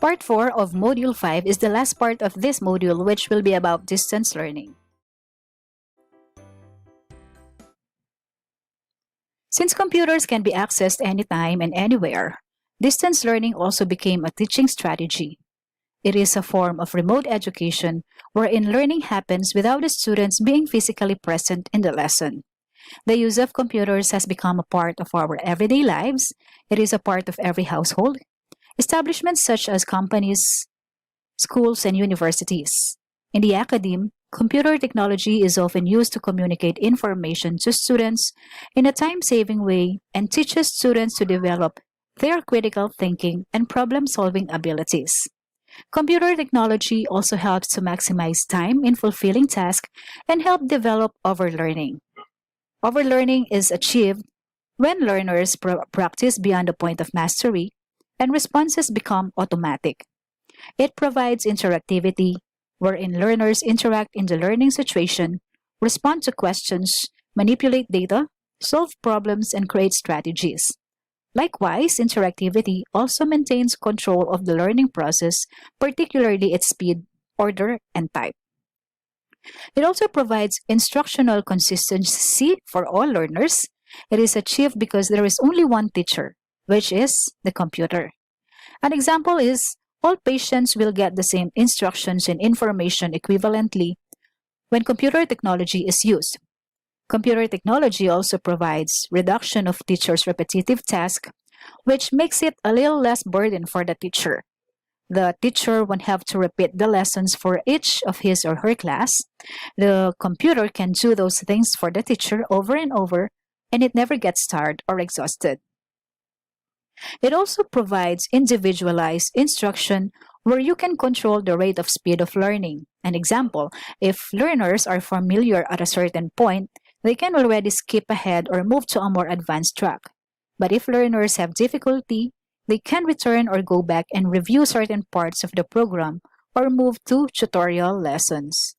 Part 4 of Module 5 is the last part of this module, which will be about distance learning. Since computers can be accessed anytime and anywhere, distance learning also became a teaching strategy. It is a form of remote education wherein learning happens without the students being physically present in the lesson. The use of computers has become a part of our everyday lives. It is a part of every household. Establishments such as companies, schools, and universities. In the academe, computer technology is often used to communicate information to students in a time-saving way and teaches students to develop their critical thinking and problem-solving abilities. Computer technology also helps to maximize time in fulfilling tasks and help develop overlearning. Overlearning is achieved when learners practice beyond the point of mastery and responses become automatic. It provides interactivity, wherein learners interact in the learning situation, respond to questions, manipulate data, solve problems, and create strategies. Likewise, interactivity also maintains control of the learning process, particularly its speed, order, and type. It also provides instructional consistency for all learners. It is achieved because there is only one teacher, which is the computer. An example is all patients will get the same instructions and information equivalently when computer technology is used. Computer technology also provides reduction of teachers' repetitive tasks, which makes it a little less burden for the teacher. The teacher won't have to repeat the lessons for each of his or her class. The computer can do those things for the teacher over and over, and it never gets tired or exhausted. It also provides individualized instruction where you can control the rate of speed of learning. An example, if learners are familiar at a certain point, they can already skip ahead or move to a more advanced track. But if learners have difficulty, they can return or go back and review certain parts of the program or move to tutorial lessons.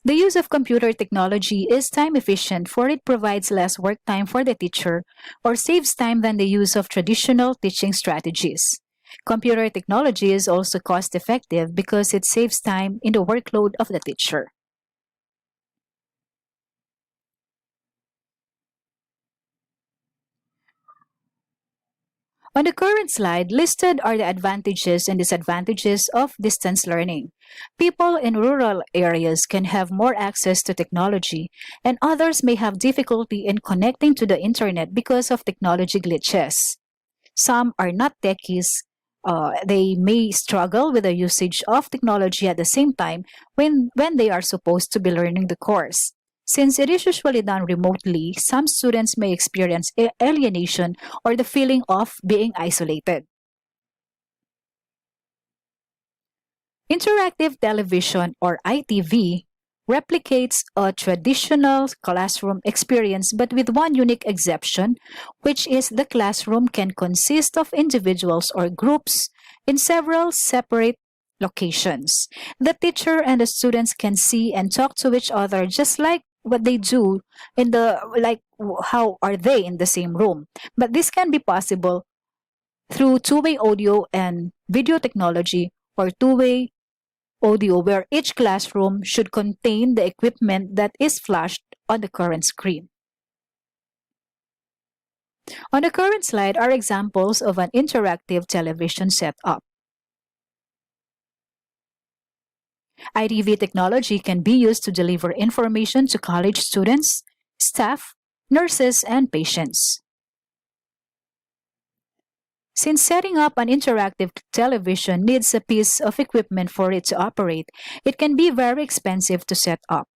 The use of computer technology is time efficient, for it provides less work time for the teacher or saves time than the use of traditional teaching strategies. Computer technology is also cost effective because it saves time in the workload of the teacher. On the current slide, listed are the advantages and disadvantages of distance learning. People in rural areas can have more access to technology, and others may have difficulty in connecting to the internet because of technology glitches. Some are not techies. They may struggle with the usage of technology at the same time when they are supposed to be learning the course. Since it is usually done remotely, some students may experience alienation or the feeling of being isolated. Interactive television, or ITV, replicates a traditional classroom experience but with one unique exception, which is the classroom can consist of individuals or groups in several separate locations. The teacher and the students can see and talk to each other just like what they do in the how are they in the same room. But this can be possible through two-way audio and video technology, or two-way audio where each classroom should contain the equipment that is flashed on the current screen. On the current slide are examples of an interactive television setup. ITV technology can be used to deliver information to college students, staff, nurses, and patients. Since setting up an interactive television needs a piece of equipment for it to operate, it can be very expensive to set up,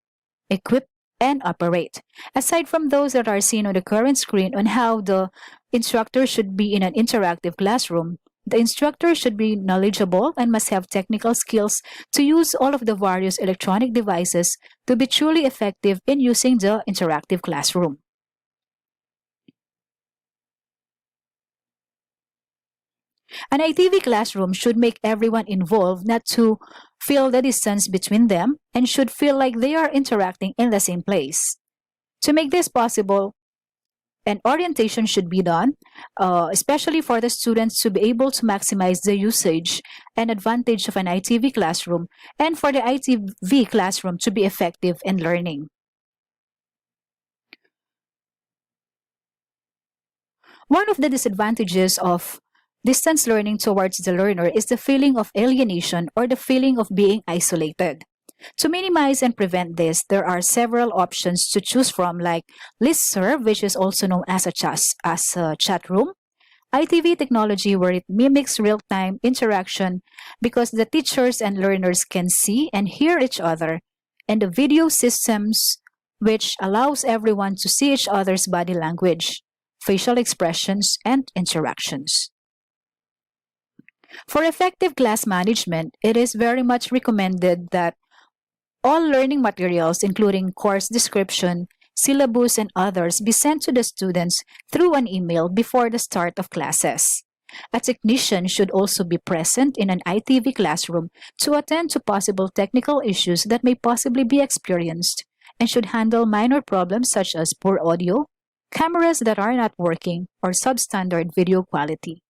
equip, and operate. Aside from those that are seen on the current screen on how the instructor should be in an interactive classroom, the instructor should be knowledgeable and must have technical skills to use all of the various electronic devices to be truly effective in using the interactive classroom. An ITV classroom should make everyone involved not to feel the distance between them and should feel like they are interacting in the same place. To make this possible, And orientation should be done, especially for the students to be able to maximize the usage and advantage of an ITV classroom, and for the ITV classroom to be effective in learning. One of the disadvantages of distance learning towards the learner is the feeling of alienation or the feeling of being isolated. To minimize and prevent this, there are several options to choose from, like listserv, which is also known as a chat room, ITV technology, where it mimics real-time interaction because the teachers and learners can see and hear each other, and the video systems, which allows everyone to see each other's body language, facial expressions, and interactions. For effective class management, it is very much recommended that all learning materials, including course description, syllabus, and others, be sent to the students through an email before the start of classes. A technician should also be present in an ITV classroom to attend to possible technical issues that may possibly be experienced, and should handle minor problems such as poor audio, cameras that are not working, or substandard video quality.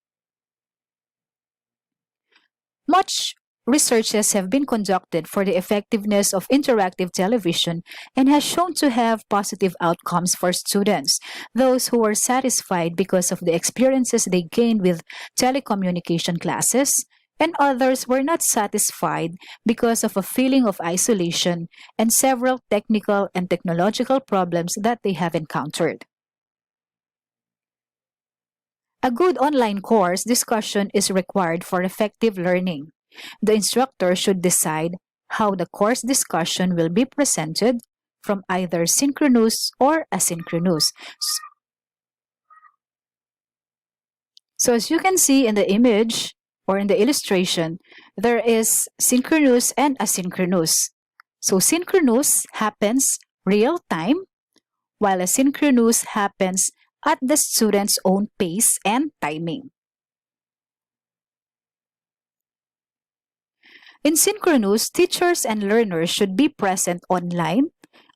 Much researches have been conducted for the effectiveness of interactive television and has shown to have positive outcomes for students, those who were satisfied because of the experiences they gained with telecommunication classes, and others were not satisfied because of a feeling of isolation and several technical and technological problems that they have encountered. A good online course discussion is required for effective learning. The instructor should decide how the course discussion will be presented from either synchronous or asynchronous. So as you can see in the image or in the illustration, there is synchronous and asynchronous. So synchronous happens real time, while asynchronous happens at the student's own pace and timing. In synchronous, teachers and learners should be present online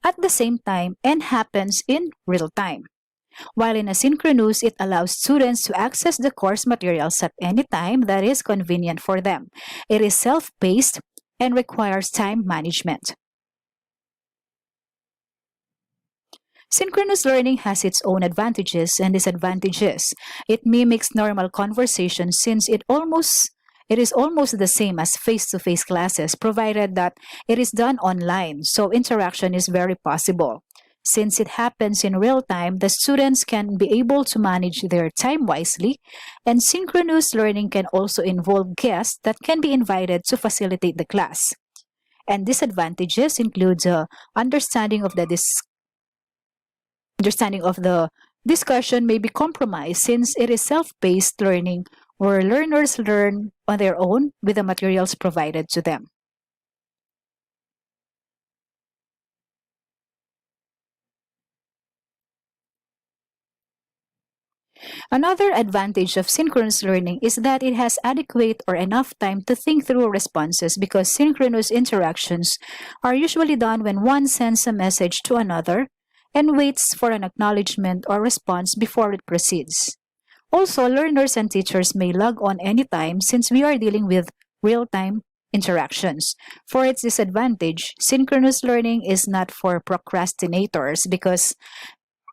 at the same time and happens in real time. While in asynchronous, it allows students to access the course materials at any time that is convenient for them. It is self-paced and requires time management. Synchronous learning has its own advantages and disadvantages. It mimics normal conversation since it is almost the same as face-to-face classes, provided that it is done online, so interaction is very possible. Since it happens in real time, the students can be able to manage their time wisely, and synchronous learning can also involve guests that can be invited to facilitate the class. And disadvantages include understanding of the discussion may be compromised since it is self-paced learning where learners learn on their own with the materials provided to them. Another advantage of synchronous learning is that it has adequate or enough time to think through responses because synchronous interactions are usually done when one sends a message to another and waits for an acknowledgement or response before it proceeds. Also, learners and teachers may log on anytime since we are dealing with real-time interactions. For its disadvantage, synchronous learning is not for procrastinators because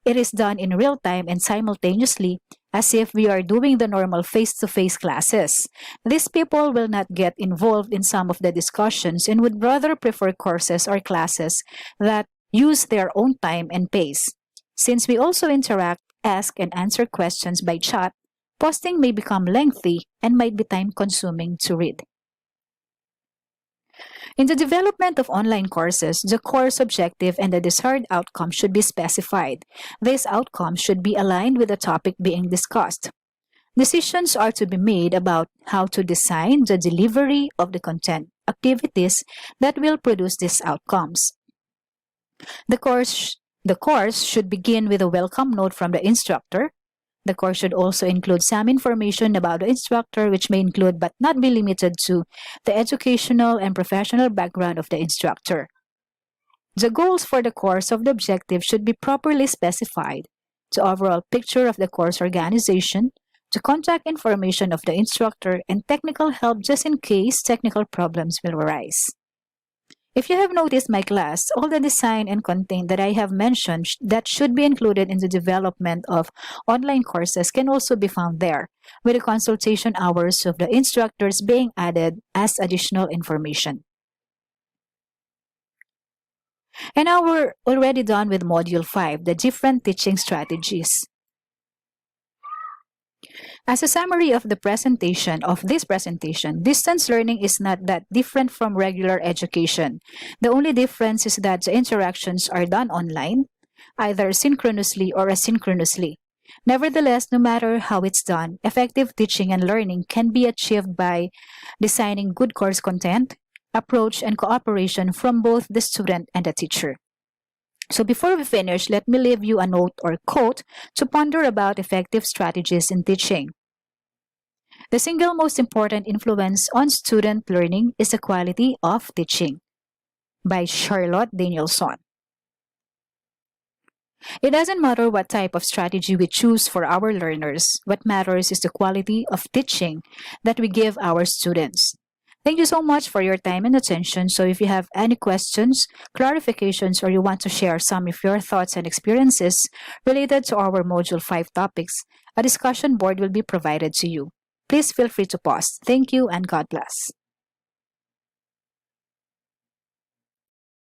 it is done in real time and simultaneously as if we are doing the normal face-to-face classes. These people will not get involved in some of the discussions and would rather prefer courses or classes that use their own time and pace. Since we also interact, ask, and answer questions by chat, posting may become lengthy and might be time-consuming to read. In the development of online courses, the course objective and the desired outcome should be specified. These outcomes should be aligned with the topic being discussed. Decisions are to be made about how to design the delivery of the content activities that will produce these outcomes. The course should begin with a welcome note from the instructor. The course should also include some information about the instructor, which may include but not be limited to the educational and professional background of the instructor. The goals for the course of the objective should be properly specified. to overall picture of the course organization, to contact information of the instructor, and technical help just in case technical problems will arise. If you have noticed my class, all the design and content that I have mentioned that should be included in the development of online courses can also be found there, with the consultation hours of the instructors being added as additional information. And now we're already done with Module 5, the different teaching strategies. As a summary of this presentation, distance learning is not that different from regular education. The only difference is that the interactions are done online, either synchronously or asynchronously. Nevertheless, no matter how it's done, effective teaching and learning can be achieved by designing good course content, approach, and cooperation from both the student and the teacher. So before we finish, let me leave you a note or quote to ponder about effective strategies in teaching. The single most important influence on student learning is the quality of teaching, by Charlotte Danielson. It doesn't matter what type of strategy we choose for our learners. What matters is the quality of teaching that we give our students. Thank you so much for your time and attention. So if you have any questions, clarifications, or you want to share some of your thoughts and experiences related to our Module 5 topics, a discussion board will be provided to you. Please feel free to post. Thank you and God bless.